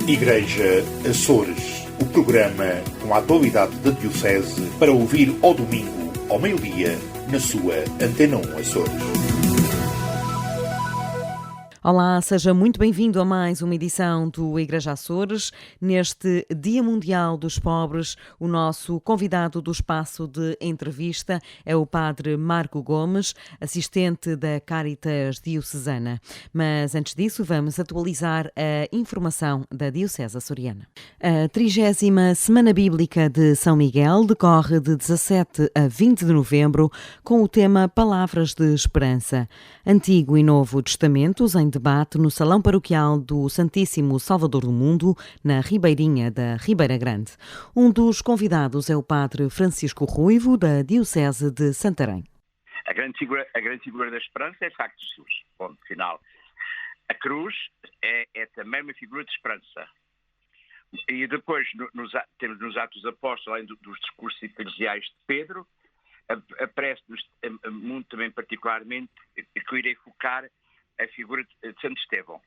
Igreja Açores, o programa com a atualidade da Diocese para ouvir ao domingo, ao meio-dia, na sua Antena 1 Açores. Olá, seja muito bem-vindo a mais uma edição do Igreja Açores. Neste Dia Mundial dos Pobres, o nosso convidado do espaço de entrevista é o Padre Marco Gomes, assistente da Caritas Diocesana. Mas antes disso, vamos atualizar a informação da Diocese Açoriana. A 30ª Semana Bíblica de São Miguel decorre de 17 a 20 de novembro com o tema Palavras de Esperança. Antigo e Novo Testamentos em debate no Salão Paroquial do Santíssimo Salvador do Mundo, na Ribeirinha da Ribeira Grande. Um dos convidados é o Padre Francisco Ruivo, da Diocese de Santarém. A grande figura da esperança é, de facto, Jesus. Ponto final. A cruz é também uma figura de esperança. E depois temos nos Atos Apóstolos, além dos discursos eclesiais de Pedro, aparece-nos muito também particularmente, que eu irei focar a figura de Santo Estevão,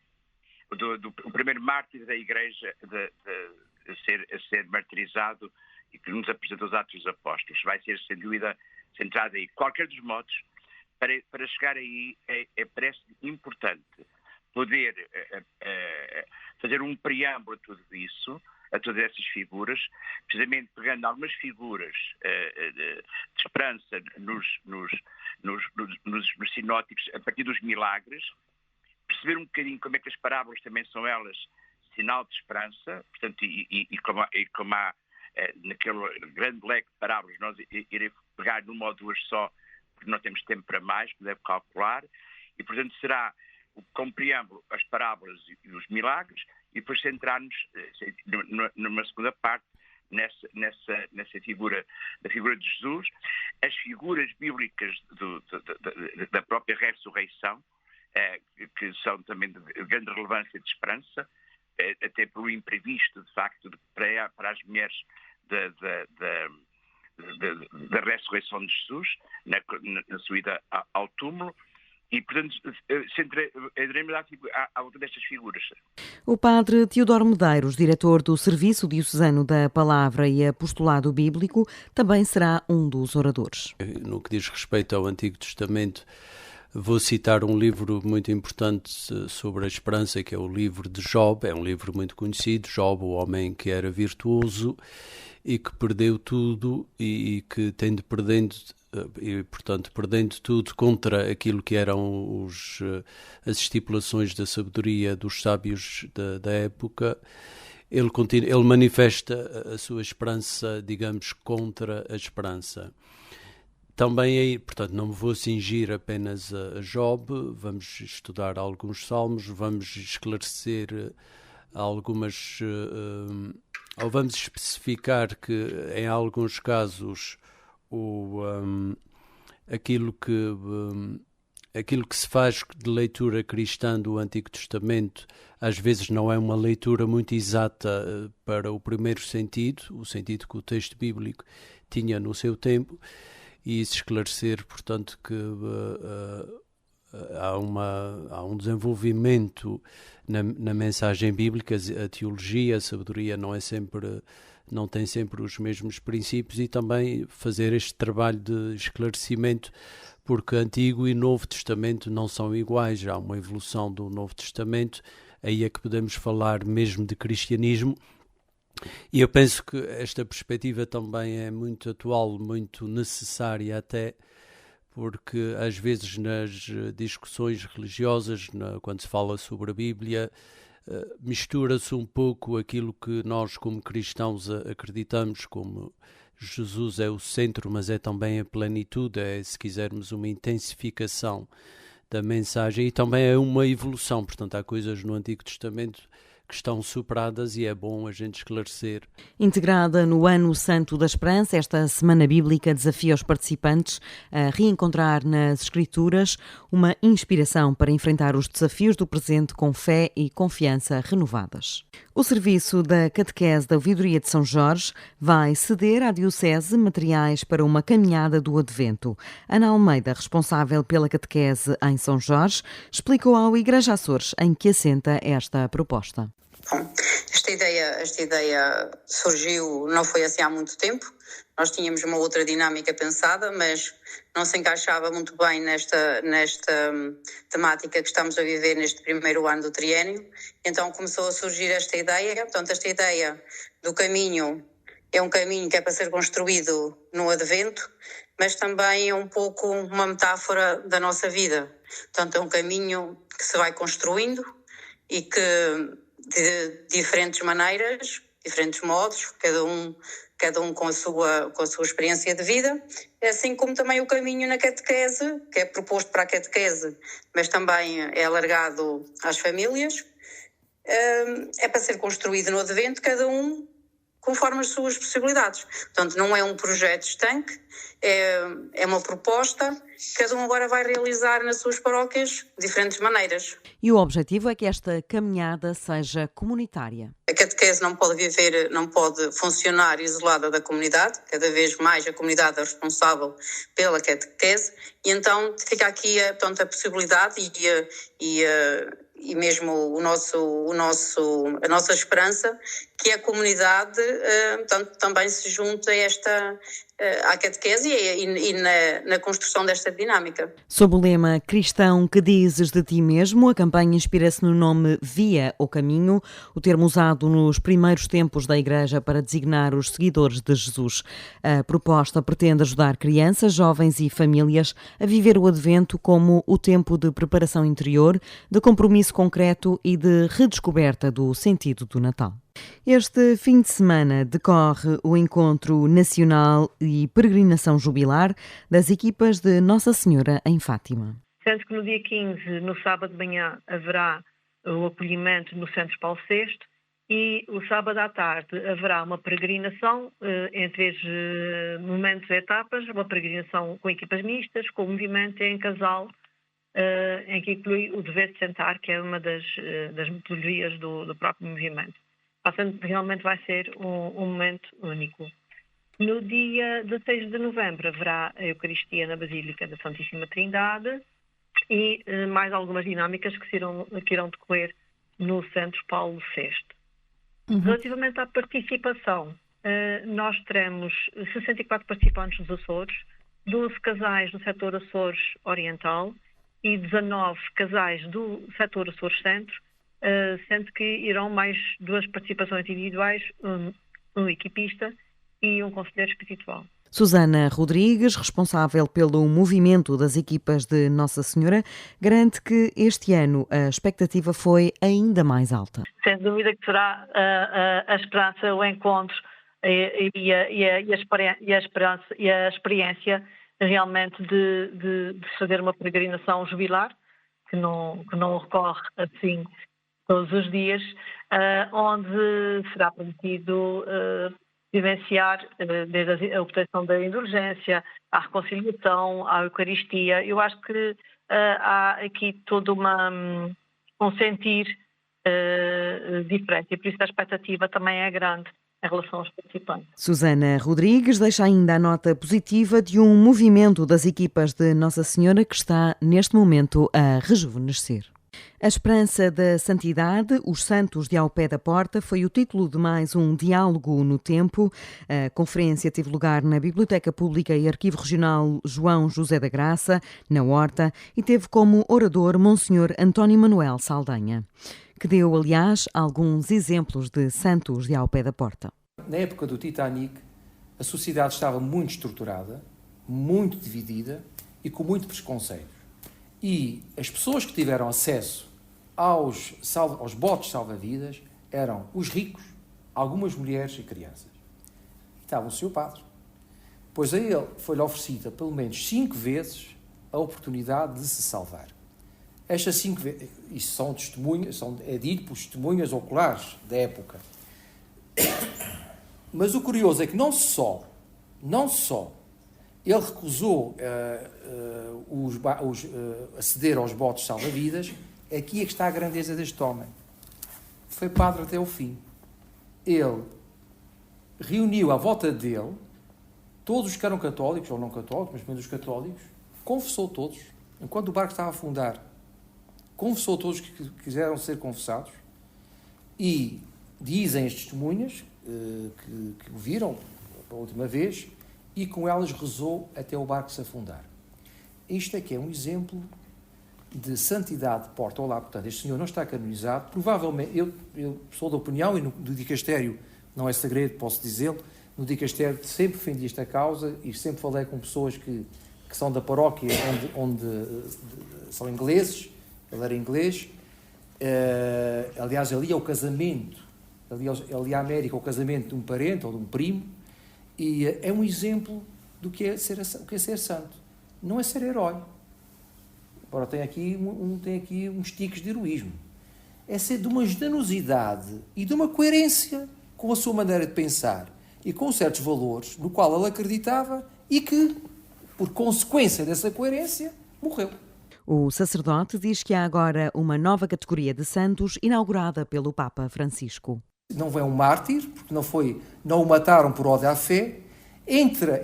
o primeiro mártir da Igreja a ser martirizado e que nos apresenta os Atos dos Apóstolos. Vai ser, sem dúvida, centrado aí. Qualquer dos modos, para chegar aí, parece importante poder fazer um preâmbulo a tudo isso, a todas essas figuras, precisamente pegando algumas figuras de esperança nos sinóticos, a partir dos milagres, perceber um bocadinho como é que as parábolas também são elas sinal de esperança, portanto, como há naquele grande leque de parábolas, nós iremos pegar numa ou duas só, porque não temos tempo para mais, que deve calcular, e portanto será com preâmbulo as parábolas e os milagres, e depois centrar-nos numa segunda parte nessa figura, da figura de Jesus, as figuras bíblicas da própria ressurreição, que são também de grande relevância de esperança, até pelo imprevisto, de facto, para as mulheres da ressurreição de Jesus, na sua ida ao túmulo. E, portanto, centraremos à volta destas figuras. O Padre Teodoro Medeiros, diretor do Serviço Diocesano da Palavra e Apostolado Bíblico, também será um dos oradores. No que diz respeito ao Antigo Testamento, vou citar um livro muito importante sobre a esperança, que é o livro de Job. É um livro muito conhecido. Job, o homem que era virtuoso e que perdeu tudo e que tem de perdendo tudo contra aquilo que eram as estipulações da sabedoria dos sábios da época. Ele manifesta a sua esperança, digamos, contra a esperança. Também aí, portanto, não me vou cingir apenas a Job, vamos estudar alguns salmos, vamos esclarecer algumas, ou vamos especificar que em alguns casos aquilo que se faz de leitura cristã do Antigo Testamento às vezes não é uma leitura muito exata para o primeiro sentido, o sentido que o texto bíblico tinha no seu tempo, e isso esclarecer, portanto, que há um desenvolvimento na mensagem bíblica, a teologia, a sabedoria não tem sempre os mesmos princípios, e também fazer este trabalho de esclarecimento, porque Antigo e Novo Testamento não são iguais, há uma evolução do Novo Testamento, aí é que podemos falar mesmo de cristianismo, e eu penso que esta perspectiva também é muito atual, muito necessária até, porque às vezes nas discussões religiosas, quando se fala sobre a Bíblia, mistura-se um pouco aquilo que nós como cristãos acreditamos, como Jesus é o centro, mas é também a plenitude, se quisermos uma intensificação da mensagem, e também é uma evolução. Portanto, há coisas no Antigo Testamento que estão superadas e é bom a gente esclarecer. Integrada no Ano Santo da Esperança, esta Semana Bíblica desafia os participantes a reencontrar nas Escrituras uma inspiração para enfrentar os desafios do presente com fé e confiança renovadas. O Serviço da Catequese da Ouvidoria de São Jorge vai ceder à Diocese materiais para uma caminhada do Advento. Ana Almeida, responsável pela catequese em São Jorge, explicou ao Igreja Açores em que assenta esta proposta. Bom, esta ideia surgiu, não foi assim há muito tempo. Nós tínhamos uma outra dinâmica pensada, mas não se encaixava muito bem nesta temática que estamos a viver neste primeiro ano do triênio. Então começou a surgir esta ideia. Portanto, esta ideia do caminho é um caminho que é para ser construído no Advento, mas também é um pouco uma metáfora da nossa vida. Portanto, é um caminho que se vai construindo e que de diferentes maneiras, diferentes modos, cada um com a sua experiência de vida, assim como também o caminho na catequese, que é proposto para a catequese, mas também é alargado às famílias, é para ser construído no Advento, cada um conforme as suas possibilidades. Portanto, não é um projeto estanque, é uma proposta que cada um agora vai realizar nas suas paróquias de diferentes maneiras. E o objetivo é que esta caminhada seja comunitária. A catequese não pode funcionar isolada da comunidade, cada vez mais a comunidade é responsável pela catequese, e então fica aqui a possibilidade e mesmo a nossa esperança que a comunidade também se junte à catequese e na construção desta dinâmica. Sob o lema Cristão, que dizes de ti mesmo, a campanha inspira-se no nome Via ou Caminho, o termo usado nos primeiros tempos da Igreja para designar os seguidores de Jesus. A proposta pretende ajudar crianças, jovens e famílias a viver o Advento como o tempo de preparação interior, de compromisso concreto e de redescoberta do sentido do Natal. Este fim de semana decorre o Encontro Nacional e Peregrinação Jubilar das equipas de Nossa Senhora em Fátima. Sendo que no dia 15, no sábado de manhã, haverá o acolhimento no Centro Paulo VI e o sábado à tarde haverá uma peregrinação em 3 momentos e etapas, uma peregrinação com equipas mistas, com o movimento em casal, em que inclui o dever de sentar, que é uma das metodologias do próprio movimento. Portanto, realmente vai ser um momento único. No dia 16 de novembro haverá a Eucaristia na Basílica da Santíssima Trindade e mais algumas dinâmicas que irão decorrer no Centro Paulo VI. Relativamente à participação, nós teremos 64 participantes dos Açores, 12 casais do setor Açores Oriental e 19 casais do setor Açores Centro, sendo que irão mais 2 participações individuais, um equipista e um conselheiro espiritual. Susana Rodrigues, responsável pelo movimento das equipas de Nossa Senhora, garante que este ano a expectativa foi ainda mais alta. Sem dúvida que será a esperança, o encontro e a experiência realmente de fazer uma peregrinação jubilar, que não ocorre assim todos os dias, onde será permitido vivenciar desde a obtenção da indulgência, à reconciliação, à Eucaristia. Eu acho que há aqui todo um sentir diferente e por isso a expectativa também é grande em relação aos participantes. Susana Rodrigues deixa ainda a nota positiva de um movimento das equipas de Nossa Senhora que está neste momento a rejuvenescer. A Esperança da Santidade, os Santos de ao pé da porta, foi o título de mais um diálogo no tempo. A conferência teve lugar na Biblioteca Pública e Arquivo Regional João José da Graça, na Horta, e teve como orador Monsenhor António Manuel Saldanha, que deu, aliás, alguns exemplos de santos de ao pé da porta. Na época do Titanic, a sociedade estava muito estruturada, muito dividida e com muito preconceito. E as pessoas que tiveram acesso aos botes salva-vidas eram os ricos, algumas mulheres e crianças. E estava o seu padre. Pois a ele foi-lhe oferecida pelo menos 5 vezes a oportunidade de se salvar. Estas 5 vezes, isso são testemunhas, é dito por testemunhas oculares da época. Mas o curioso é que não só ele recusou aceder aos botes salva-vidas, aqui é que está a grandeza deste homem. Foi padre até o fim. Ele reuniu à volta dele todos os que eram católicos, ou não católicos, mas menos os católicos, confessou todos, enquanto o barco estava a afundar, confessou todos que quiseram ser confessados, E dizem as testemunhas que o viram pela última vez e com elas rezou até o barco se afundar. Isto é que é um exemplo de santidade de porta ao lar. Portanto, este senhor não está canonizado. Provavelmente, eu sou da opinião, e no dicastério não é segredo, posso dizê-lo, no dicastério sempre defendi esta causa e sempre falei com pessoas que são da paróquia onde são ingleses. Ele era inglês. Aliás, ali é o casamento, ali à América, o casamento de um parente ou de um primo, e é um exemplo do que é ser santo. Não é ser herói. Embora tem aqui uns tiques de heroísmo. É ser de uma generosidade e de uma coerência com a sua maneira de pensar e com certos valores no qual ele acreditava e que, por consequência dessa coerência, morreu. O sacerdote diz que há agora uma nova categoria de santos inaugurada pelo Papa Francisco. Não é um mártir, porque não o mataram por ódio à fé. Entra,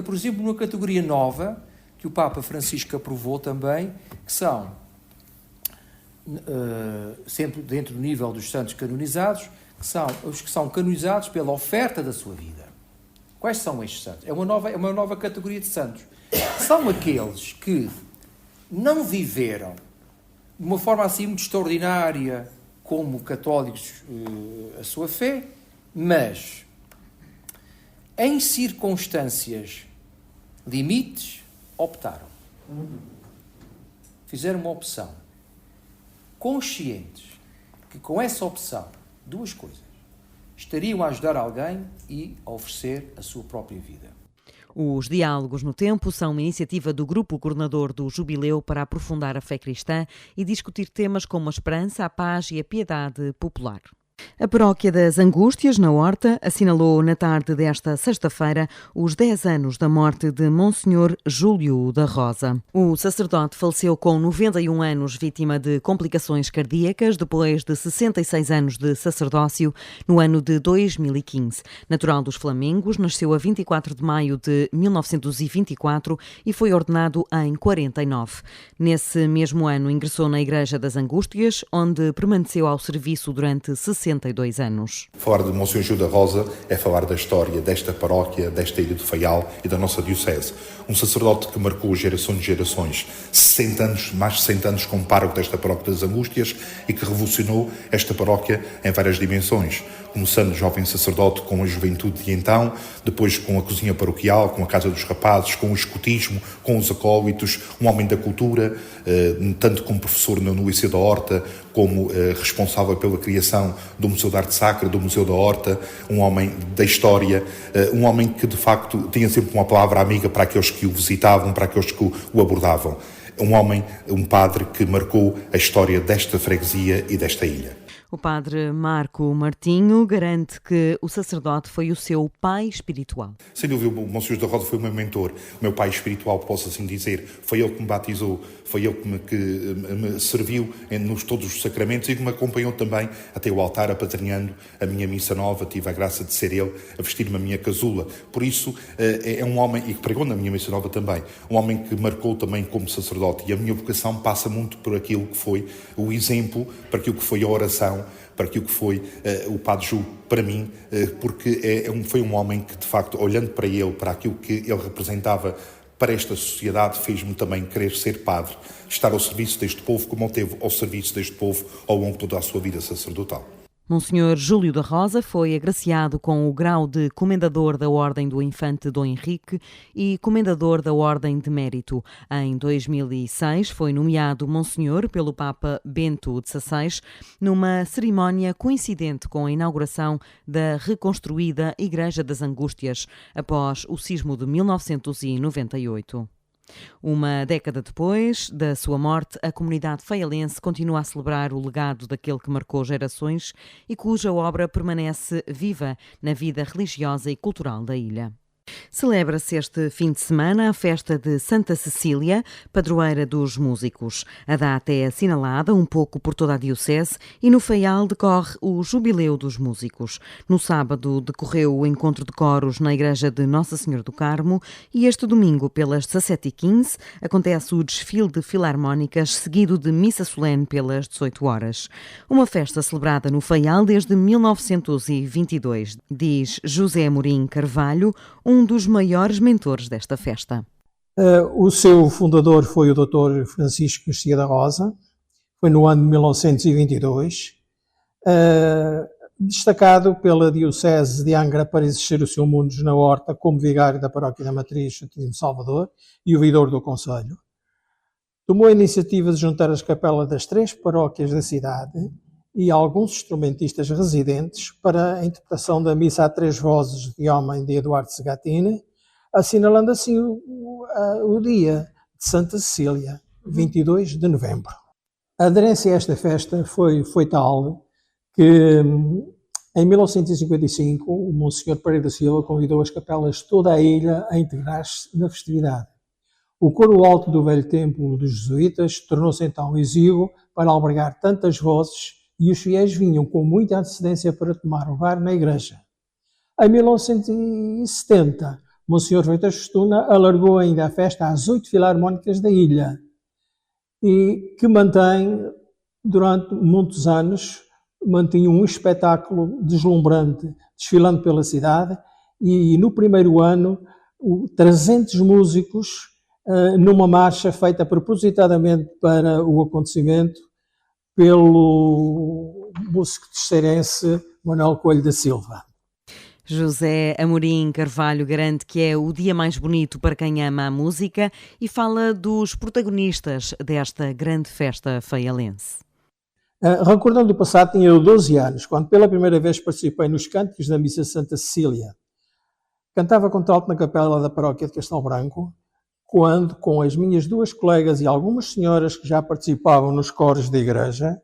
por exemplo, numa categoria nova, que o Papa Francisco aprovou também, que são, sempre dentro do nível dos santos canonizados, que são os que são canonizados pela oferta da sua vida. Quais são estes santos? É uma nova categoria de santos. São aqueles que não viveram de uma forma assim muito extraordinária como católicos a sua fé, mas em circunstâncias limites optaram. Fizeram uma opção, conscientes que com essa opção, duas coisas: estariam a ajudar alguém e a oferecer a sua própria vida. Os Diálogos no Tempo são uma iniciativa do Grupo Coordenador do Jubileu para aprofundar a fé cristã e discutir temas como a esperança, a paz e a piedade popular. A Paróquia das Angústias, na Horta, assinalou na tarde desta sexta-feira os 10 anos da morte de Monsenhor Júlio da Rosa. O sacerdote faleceu com 91 anos, vítima de complicações cardíacas, depois de 66 anos de sacerdócio, no ano de 2015. Natural dos Flamengos, nasceu a 24 de maio de 1924 e foi ordenado em 49. Nesse mesmo ano, ingressou na Igreja das Angústias, onde permaneceu ao serviço durante 62 anos. Falar de Monsenhor Júlio da Rosa é falar da história desta paróquia, desta ilha do Faial e da nossa diocese. Um sacerdote que marcou gerações de gerações, 60 anos, mais de 60 anos como pároco desta paróquia das Angústias e que revolucionou esta paróquia em várias dimensões. Começando jovem sacerdote com a juventude de então, depois com a cozinha paroquial, com a Casa dos Rapazes, com o escutismo, com os acólitos, um homem da cultura, tanto como professor no Liceu da Horta, como responsável pela criação do Museu de Arte Sacra, do Museu da Horta, um homem da história, um homem que de facto tinha sempre uma palavra amiga para aqueles que o visitavam, para aqueles que o abordavam. Um homem, um padre que marcou a história desta freguesia e desta ilha. O padre Marco Martinho garante que o sacerdote foi o seu pai espiritual. Sem dúvida, o Monsenhor da Rosa foi o meu mentor, o meu pai espiritual, posso assim dizer. Foi ele que me batizou, foi ele que me serviu nos todos os sacramentos e que me acompanhou também até o altar, apadrinhando a minha missa nova. Tive a graça de ser ele a vestir-me a minha casula. Por isso, é um homem, e que pregou na minha missa nova também, um homem que marcou também como sacerdote. E a minha vocação passa muito por aquilo que foi o exemplo, para aquilo que foi a oração, para aquilo que foi o Padre Júlio para mim, porque foi um homem que, de facto, olhando para ele, para aquilo que ele representava para esta sociedade, fez-me também querer ser padre, estar ao serviço deste povo, como ele esteve ao serviço deste povo ao longo de toda a sua vida sacerdotal. Monsenhor Júlio da Rosa foi agraciado com o grau de Comendador da Ordem do Infante Dom Henrique e Comendador da Ordem de Mérito. Em 2006 foi nomeado Monsenhor pelo Papa Bento XVI numa cerimónia coincidente com a inauguração da reconstruída Igreja das Angústias após o sismo de 1998. Uma década depois da sua morte, a comunidade faialense continua a celebrar o legado daquele que marcou gerações e cuja obra permanece viva na vida religiosa e cultural da ilha. Celebra-se este fim de semana a festa de Santa Cecília, padroeira dos músicos. A data é assinalada um pouco por toda a Diocese e no Faial decorre o Jubileu dos Músicos. No sábado decorreu o encontro de coros na Igreja de Nossa Senhora do Carmo e este domingo, pelas 17h15, acontece o desfile de filarmónicas, seguido de missa solene pelas 18 horas. Uma festa celebrada no Faial desde 1922, diz José Amorim Carvalho, um dos maiores mentores desta festa. O seu fundador foi o Dr. Francisco Garcia da Rosa, foi no ano de 1922, destacado pela Diocese de Angra para exercer o seu mundos na Horta como vigário da Paróquia da Matriz Santíssimo Salvador e ouvidor do Conselho. Tomou a iniciativa de juntar as capelas das 3 paróquias da cidade e alguns instrumentistas residentes para a interpretação da Missa a 3 vozes de Homem de Eduardo Segatini, assinalando assim o dia de Santa Cecília, 22 de novembro. A aderência a esta festa foi tal que, em 1955, o Monsenhor Pereira da Silva convidou as capelas de toda a ilha a integrar-se na festividade. O coro alto do velho templo dos jesuítas tornou-se então exíguo para albergar tantas vozes e os fiéis vinham com muita antecedência para tomar lugar na igreja. Em 1970, Monsenhor Freitas Fortuna alargou ainda a festa às 8 filarmónicas da ilha e que mantém, durante muitos anos, mantinha um espetáculo deslumbrante, desfilando pela cidade e no primeiro ano 300 músicos numa marcha feita propositadamente para o acontecimento pelo músico terceirense Manuel Coelho da Silva. José Amorim Carvalho garante que é o dia mais bonito para quem ama a música e fala dos protagonistas desta grande festa faialense. Recordando o passado, tinha eu 12 anos, quando pela primeira vez participei nos cânticos da Missa Santa Cecília. Cantava contralto na capela da paróquia de Castelo Branco, quando, com as minhas 2 colegas e algumas senhoras que já participavam nos coros da igreja,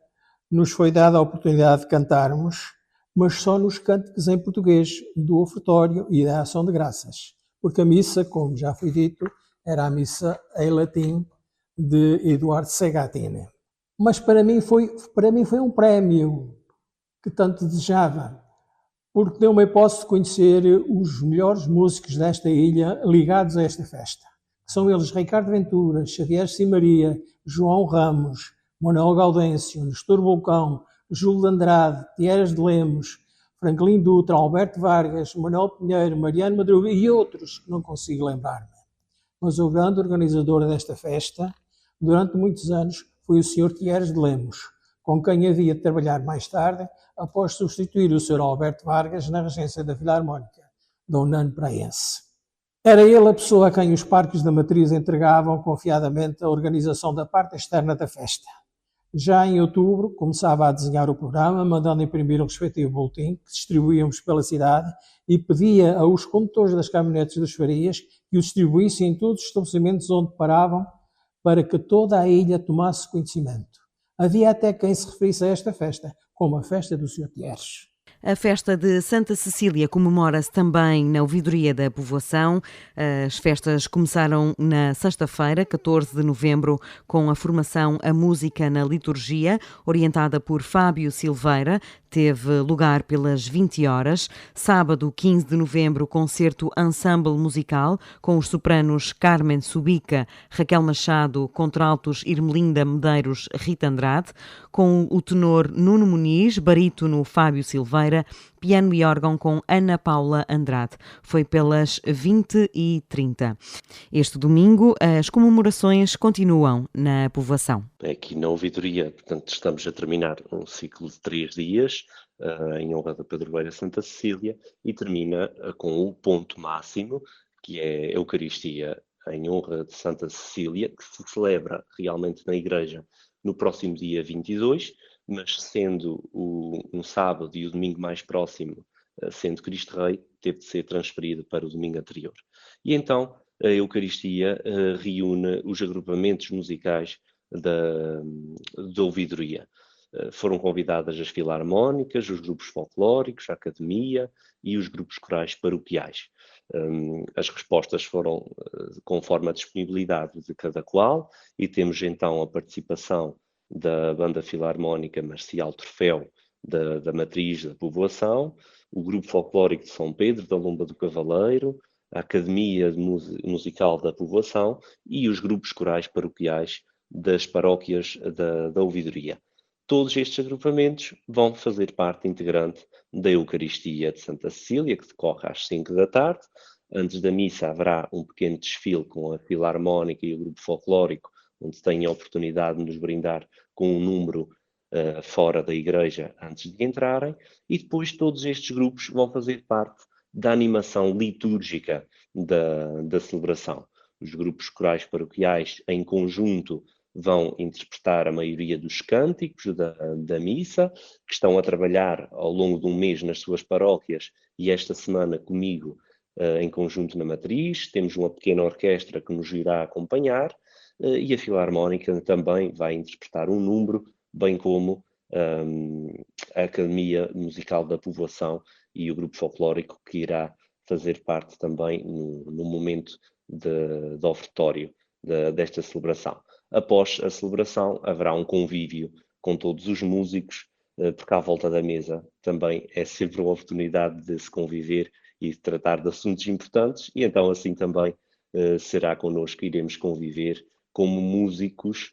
nos foi dada a oportunidade de cantarmos, mas só nos cânticos em português, do ofertório e da ação de graças. Porque a missa, como já foi dito, era a missa em latim de Eduardo Segatini. Mas para mim foi um prémio que tanto desejava, porque deu-me a hipótese de conhecer os melhores músicos desta ilha ligados a esta festa. São eles Ricardo Ventura, Xavier Simaria, João Ramos, Manuel Gaudêncio, Nestor Vulcão, Júlio de Andrade, Thieres de Lemos, Franklin Dutra, Alberto Vargas, Manuel Pinheiro, Mariano Madruga e outros que não consigo lembrar-me. Mas o grande organizador desta festa, durante muitos anos, foi o Sr. Thieres de Lemos, com quem havia de trabalhar mais tarde, após substituir o Sr. Alberto Vargas na regência da Filarmónica, Dom Nano Praense. Era ele a pessoa a quem os parques da Matriz entregavam confiadamente a organização da parte externa da festa. Já em outubro, começava a desenhar o programa, mandando imprimir o respectivo boletim que distribuíamos pela cidade e pedia aos condutores das caminhonetes das Farias que o distribuíssem em todos os estabelecimentos onde paravam para que toda a ilha tomasse conhecimento. Havia até quem se referisse a esta festa como a festa do Sr. Thieres. A festa de Santa Cecília comemora-se também na ouvidoria da povoação. As festas começaram na sexta-feira, 14 de novembro, com a formação A Música na Liturgia, orientada por Fábio Silveira. Teve lugar pelas 20 horas. Sábado, 15 de novembro, concerto ensemble musical com os sopranos Carmen Subica, Raquel Machado, contraltos Irmelinda Medeiros, Rita Andrade, com o tenor Nuno Muniz, barítono Fábio Silveira, piano e órgão com Ana Paula Andrade. Foi pelas 20h30. Este domingo, as comemorações continuam na povoação. Aqui na ouvidoria, portanto, estamos a terminar um ciclo de 3 dias em honra da padroeira Santa Cecília e termina com o ponto máximo, que é a Eucaristia em honra de Santa Cecília, que se celebra realmente na igreja no próximo dia 22, mas sendo um sábado e o domingo mais próximo, sendo Cristo Rei, teve de ser transferido para o domingo anterior. E então a Eucaristia reúne os agrupamentos musicais da ouvidoria. Foram convidadas as filarmónicas, os grupos folclóricos, a academia e os grupos corais paroquiais. As respostas foram conforme a disponibilidade de cada qual, e temos então a participação da Banda Filarmónica Marcial Troféu da Matriz da Povoação, o Grupo Folclórico de São Pedro da Lomba do Cavaleiro, a Academia Musical da Povoação e os grupos corais paroquiais das paróquias da Ouvidoria. Todos estes agrupamentos vão fazer parte integrante da Eucaristia de Santa Cecília, que decorre às 5 da tarde. Antes da missa haverá um pequeno desfile com a Filarmónica e o grupo folclórico, onde têm a oportunidade de nos brindar com um número fora da igreja antes de entrarem, e depois todos estes grupos vão fazer parte da animação litúrgica da celebração. Os grupos corais paroquiais, em conjunto, vão interpretar a maioria dos cânticos da missa, que estão a trabalhar ao longo de um mês nas suas paróquias, e esta semana comigo em conjunto na Matriz. Temos uma pequena orquestra que nos irá acompanhar, e a Filarmónica também vai interpretar um número, bem como a Academia Musical da Povoação e o grupo folclórico, que irá fazer parte também no momento de ofertório desta celebração. Após a celebração haverá um convívio com todos os músicos, porque à volta da mesa também é sempre uma oportunidade de se conviver e de tratar de assuntos importantes, e então assim também será connosco, iremos conviver como músicos,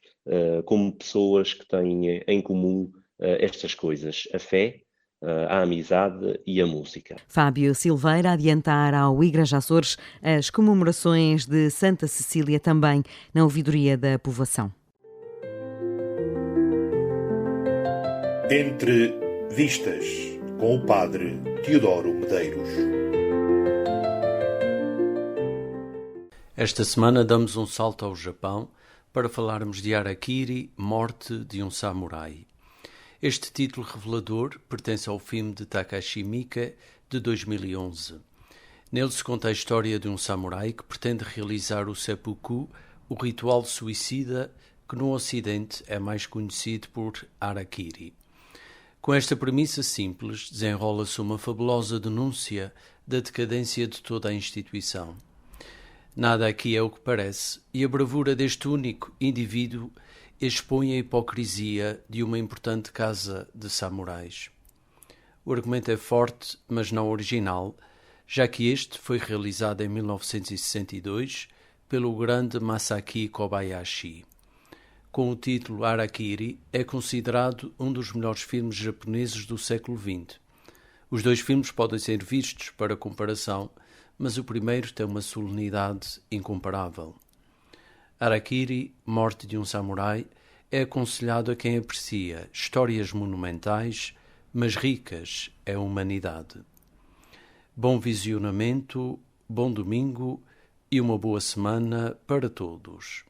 como pessoas que têm em comum estas coisas: a fé, a amizade e a música. Fábio Silveira a adiantar ao Igreja Açores as comemorações de Santa Cecília também na ouvidoria da povoação. Entre Vistas, com o padre Teodoro Medeiros. Esta semana damos um salto ao Japão para falarmos de Harakiri, Morte de um Samurai. Este título revelador pertence ao filme de Takashi Miike de 2011. Nele se conta a história de um samurai que pretende realizar o seppuku, o ritual suicida que no Ocidente é mais conhecido por Harakiri. Com esta premissa simples, desenrola-se uma fabulosa denúncia da decadência de toda a instituição. Nada aqui é o que parece, e a bravura deste único indivíduo expõe a hipocrisia de uma importante casa de samurais. O argumento é forte, mas não original, já que este foi realizado em 1962 pelo grande Masaki Kobayashi. Com o título Harakiri, é considerado um dos melhores filmes japoneses do século XX. Os dois filmes podem ser vistos para comparação, mas o primeiro tem uma solenidade incomparável. Harakiri, Morte de um Samurai, é aconselhado a quem aprecia histórias monumentais, mas ricas em humanidade. Bom visionamento, bom domingo e uma boa semana para todos.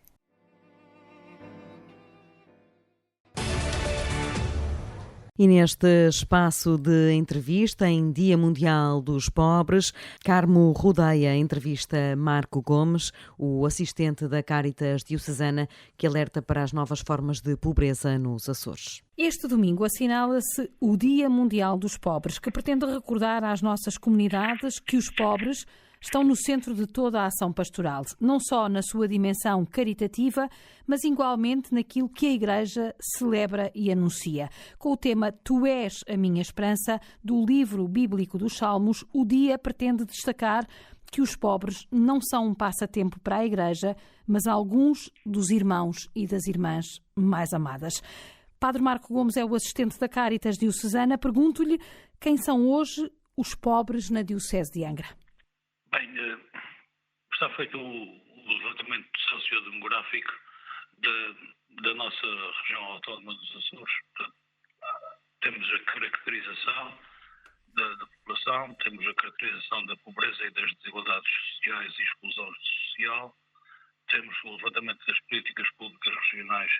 E neste espaço de entrevista, em Dia Mundial dos Pobres, Carmo Rodeia entrevista Marco Gomes, o assistente da Cáritas Diocesana, que alerta para as novas formas de pobreza nos Açores. Este domingo assinala-se o Dia Mundial dos Pobres, que pretende recordar às nossas comunidades que os pobres estão no centro de toda a ação pastoral, não só na sua dimensão caritativa, mas igualmente naquilo que a Igreja celebra e anuncia. Com o tema Tu és a minha esperança, do livro bíblico dos Salmos, o dia pretende destacar que os pobres não são um passatempo para a Igreja, mas alguns dos irmãos e das irmãs mais amadas. Padre Marco Gomes é o assistente da Cáritas Diocesana. Pergunto-lhe quem são hoje os pobres na Diocese de Angra. Bem, está feito o levantamento sociodemográfico da nossa região autónoma dos Açores. Portanto, temos a caracterização da população, temos a caracterização da pobreza e das desigualdades sociais e exclusão social, temos o levantamento das políticas públicas regionais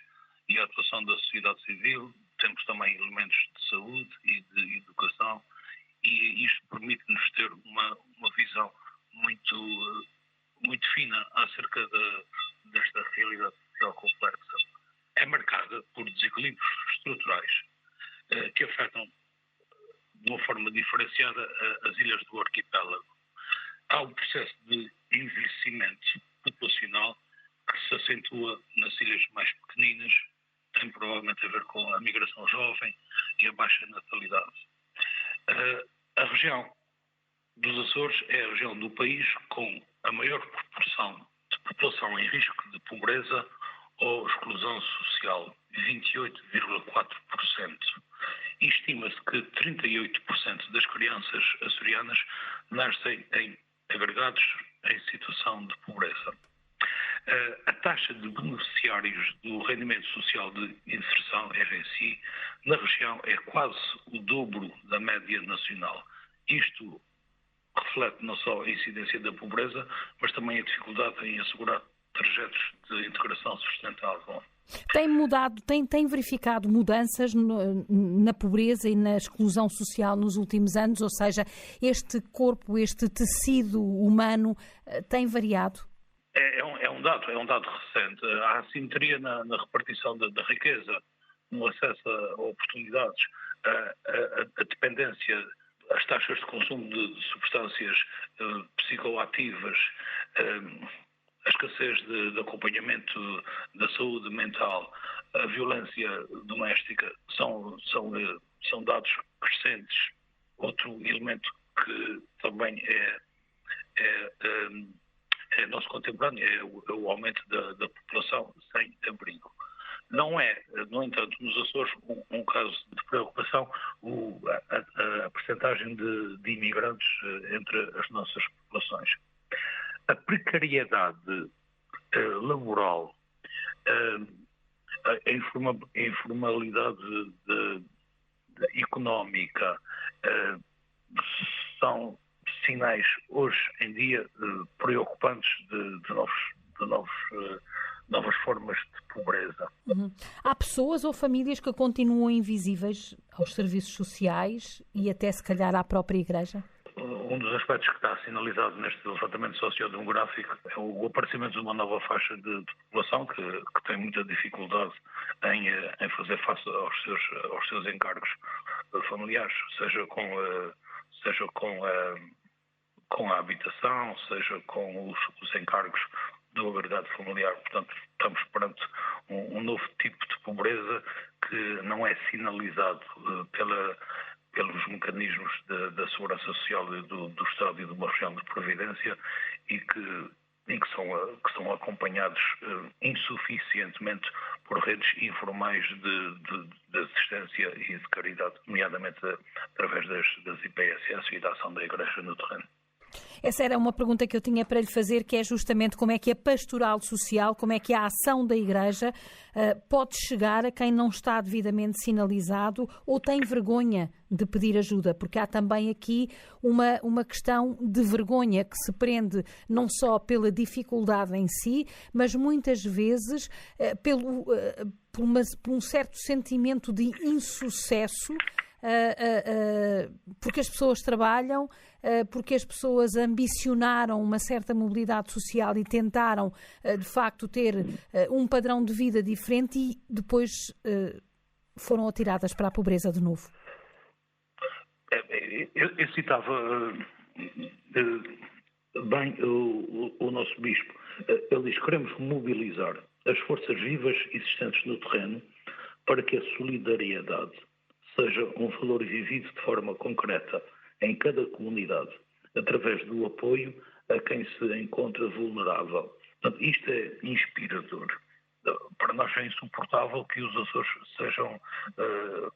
e a atuação da sociedade civil, temos também elementos de saúde e de educação, e isto permite-nos ter uma visão muito fina acerca desta realidade social complexa. É marcada por desequilíbrios estruturais que afetam de uma forma diferenciada as ilhas do arquipélago. Há um processo de envelhecimento populacional que se acentua nas ilhas mais pequeninas, tem provavelmente a ver com a migração jovem e a baixa natalidade. A região dos Açores é a região do país com a maior proporção de população em risco de pobreza ou exclusão social, 28,4%. E estima-se que 38% das crianças açorianas nascem em agregados em situação de pobreza. A taxa de beneficiários do rendimento social de inserção, RSI, na região é quase o dobro da média nacional. Isto reflete não só a incidência da pobreza, mas também a dificuldade em assegurar trajetos de integração sustentável. Tem mudado, tem verificado mudanças na pobreza e na exclusão social nos últimos anos? Ou seja, este corpo, este tecido humano tem variado? É um dado recente. Há assimetria na repartição da riqueza, no acesso a oportunidades, a dependência, as taxas de consumo de substâncias psicoativas, a escassez de acompanhamento da saúde mental, a violência doméstica, são dados crescentes. Outro elemento que também é nosso contemporâneo é o aumento da população sem abrigo. Não é, no entanto, nos Açores um caso de preocupação a percentagem de imigrantes entre as nossas populações. A precariedade laboral, a informalidade económica são sinais hoje em dia preocupantes de novas formas de pobreza. Uhum. Há pessoas ou famílias que continuam invisíveis aos serviços sociais e até se calhar à própria Igreja? Um dos aspectos que está sinalizado neste levantamento sociodemográfico é o aparecimento de uma nova faixa de população que tem muita dificuldade em fazer face aos seus encargos familiares, seja com a habitação, seja com os encargos do agregado familiar. Portanto, estamos perante um novo tipo de pobreza que não é sinalizado pelos mecanismos da segurança social do Estado e de uma região de previdência e que são acompanhados insuficientemente por redes informais de assistência e de caridade, nomeadamente através das IPSS e da ação da Igreja no terreno. Essa era uma pergunta que eu tinha para lhe fazer, que é justamente como é que a pastoral social, como é que a ação da Igreja pode chegar a quem não está devidamente sinalizado ou tem vergonha de pedir ajuda, porque há também aqui uma questão de vergonha que se prende não só pela dificuldade em si, mas muitas vezes por um certo sentimento de insucesso, porque as pessoas trabalham, porque as pessoas ambicionaram uma certa mobilidade social e tentaram, de facto, ter um padrão de vida diferente e depois foram atiradas para a pobreza de novo. Eu citava bem o nosso bispo. Ele diz: queremos mobilizar as forças vivas existentes no terreno para que a solidariedade seja um valor vivido de forma concreta em cada comunidade, através do apoio a quem se encontra vulnerável. Portanto, isto é inspirador. Para nós é insuportável que os Açores sejam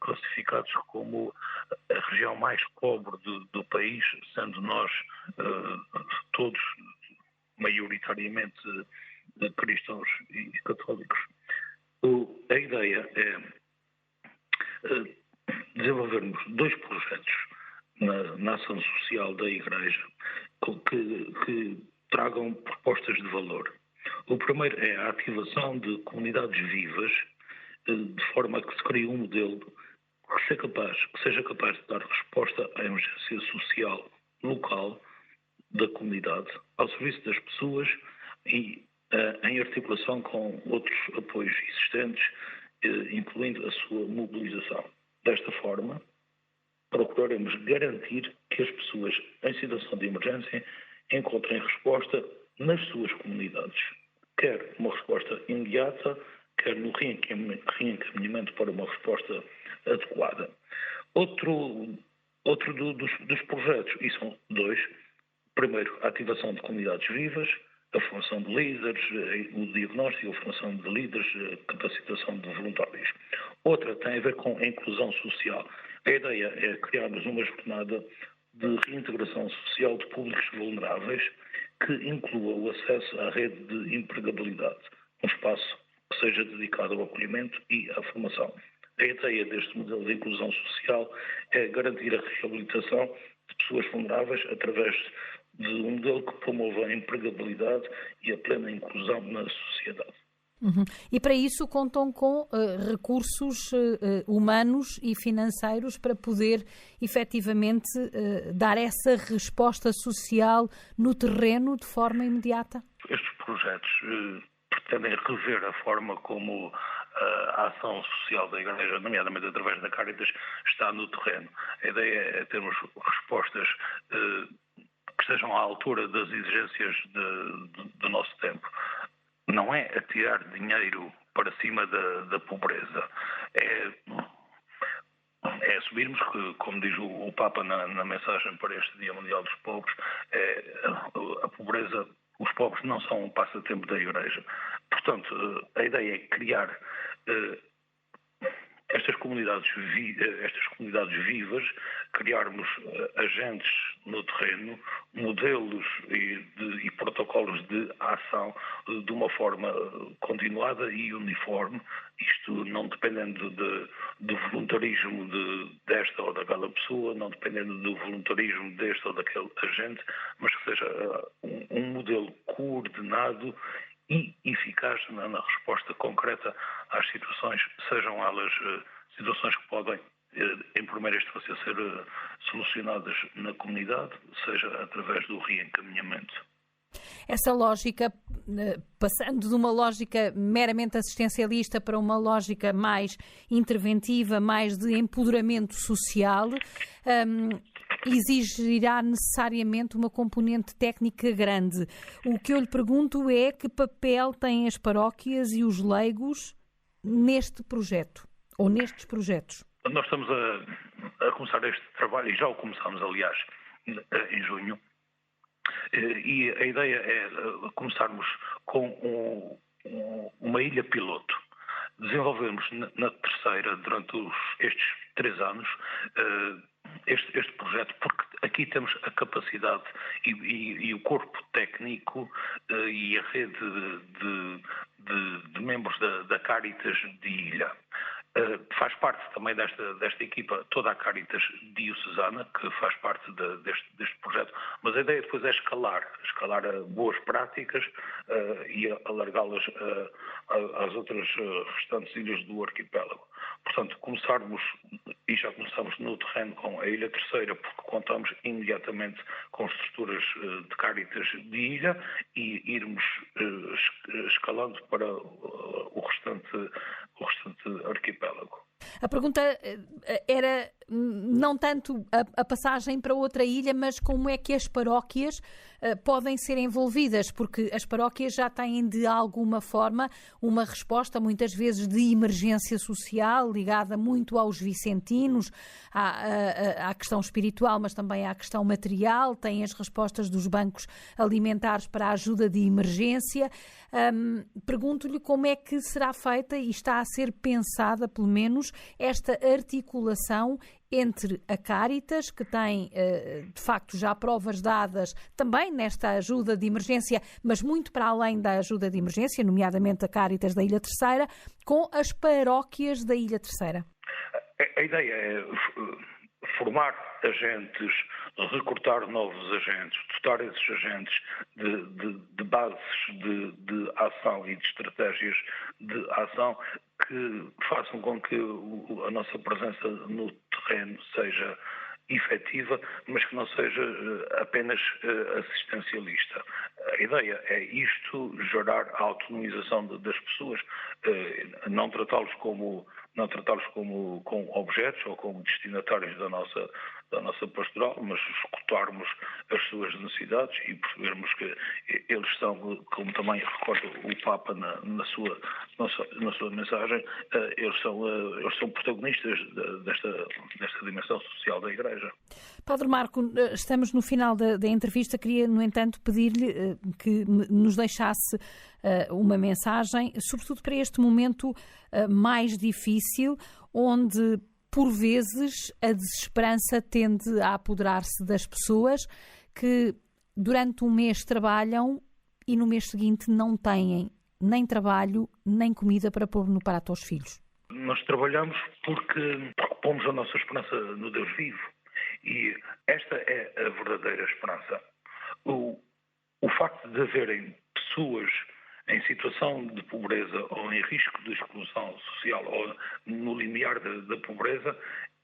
classificados como a região mais pobre do país, sendo nós todos maioritariamente cristãos e católicos. A ideia é desenvolvermos 2 projetos na ação social da Igreja que tragam propostas de valor. O primeiro é a ativação de comunidades vivas, de forma a que se crie um modelo que seja capaz de dar resposta à emergência social local da comunidade, ao serviço das pessoas e em articulação com outros apoios existentes, incluindo a sua mobilização. Desta forma, procuremos garantir que as pessoas em situação de emergência encontrem resposta nas suas comunidades. Quer uma resposta imediata, quer no reencaminhamento para uma resposta adequada. Outro dos projetos, e são dois: primeiro, a ativação de comunidades vivas, a formação de líderes, o diagnóstico e a formação de líderes, a capacitação de voluntários. Outra tem a ver com a inclusão social. A ideia é criarmos uma jornada de reintegração social de públicos vulneráveis que inclua o acesso à rede de empregabilidade, um espaço que seja dedicado ao acolhimento e à formação. A ideia deste modelo de inclusão social é garantir a reabilitação de pessoas vulneráveis através de um modelo que promova a empregabilidade e a plena inclusão na sociedade. E para isso contam com recursos humanos e financeiros para poder efetivamente dar essa resposta social no terreno de forma imediata? Estes projetos pretendem rever a forma como a ação social da Igreja, nomeadamente através da Caritas, está no terreno. A ideia é termos respostas que estejam à altura das exigências do nosso tempo. Não é atirar dinheiro para cima da pobreza. É assumirmos que, como diz o Papa na mensagem para este Dia Mundial dos Pobres, a pobreza, os pobres não são um passatempo da Igreja. Portanto, a ideia é criar estas comunidades vivas, criarmos agentes no terreno, modelos e protocolos de ação de uma forma continuada e uniforme, isto não dependendo do voluntarismo desta ou daquela pessoa, não dependendo do voluntarismo deste ou daquele agente, mas que seja um modelo coordenado e eficaz na resposta concreta às situações, sejam elas situações que podem, em primeira instância, ser solucionadas na comunidade, seja através do reencaminhamento. Essa lógica, passando de uma lógica meramente assistencialista para uma lógica mais interventiva, mais de empoderamento social, exigirá necessariamente uma componente técnica grande. O que eu lhe pergunto é que papel têm as paróquias e os leigos neste projeto, ou nestes projetos? Nós estamos a começar este trabalho, e já o começámos, aliás, em junho, e a ideia é começarmos com uma ilha piloto. Desenvolvermos na terceira, durante estes 3 anos, este projeto, porque aqui temos a capacidade e o corpo técnico e a rede de membros da Caritas de Ilha. Faz parte também desta equipa toda a Caritas diocesana, que faz parte deste projeto, mas a ideia depois é escalar boas práticas e alargá-las às outras restantes ilhas do arquipélago. Portanto, começarmos, e já começamos no terreno com a Ilha Terceira, porque contamos imediatamente com estruturas de Caritas de ilha, e irmos escalando para o restante arquipélago. A pergunta era não tanto a passagem para outra ilha, mas como é que as paróquias podem ser envolvidas, porque as paróquias já têm de alguma forma uma resposta, muitas vezes de emergência social, ligada muito aos vicentinos, à questão espiritual, mas também à questão material, têm as respostas dos bancos alimentares para a ajuda de emergência. Pergunto-lhe como é que será feita e está a ser pensada, pelo menos, esta articulação entre a Caritas, que tem, de facto, já provas dadas também nesta ajuda de emergência, mas muito para além da ajuda de emergência, nomeadamente a Caritas da Ilha Terceira, com as paróquias da Ilha Terceira. A ideia é formar agentes, recrutar novos agentes, dotar esses agentes de bases de ação e de estratégias de ação que façam com que a nossa presença no terreno seja efetiva, mas que não seja apenas assistencialista. A ideia é isto, gerar a autonomização das pessoas, não tratá-los como não tratá-los como objetos ou como destinatários da nossa pastoral, mas escutarmos as suas necessidades e percebermos que eles são, como também recorda o Papa na sua mensagem, eles são protagonistas desta dimensão social da Igreja. Padre Marco, estamos no final da entrevista. Queria, no entanto, pedir-lhe que nos deixasse uma mensagem, sobretudo para este momento mais difícil, onde, por vezes, a desesperança tende a apoderar-se das pessoas que durante um mês trabalham e no mês seguinte não têm nem trabalho, nem comida para pôr no prato aos filhos. Nós trabalhamos porque pomos a nossa esperança no Deus vivo. E esta é a verdadeira esperança. O facto de haverem pessoas em situação de pobreza ou em risco de exclusão social ou no limiar da pobreza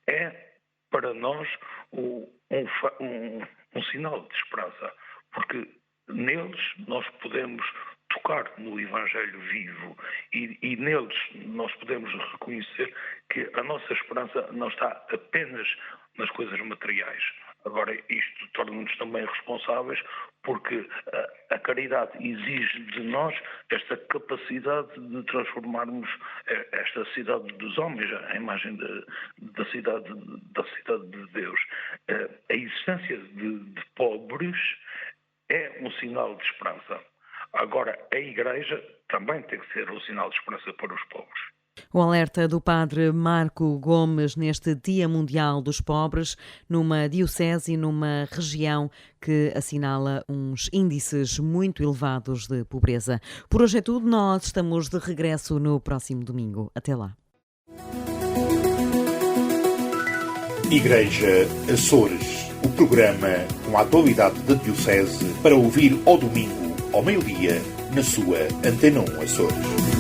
é para nós um sinal de esperança, porque neles nós podemos tocar no Evangelho vivo e neles nós podemos reconhecer que a nossa esperança não está apenas nas coisas materiais. Agora, isto torna-nos também responsáveis porque a caridade exige de nós esta capacidade de transformarmos esta cidade dos homens, a imagem da cidade de Deus. A existência de pobres é um sinal de esperança. Agora, a Igreja também tem que ser um sinal de esperança para os pobres. O alerta do padre Marco Gomes neste Dia Mundial dos Pobres, numa diocese e numa região que assinala uns índices muito elevados de pobreza. Por hoje é tudo, nós estamos de regresso no próximo domingo. Até lá. Igreja Açores, o programa com a atualidade da diocese para ouvir ao domingo, ao meio-dia, na sua Antena 1 Açores.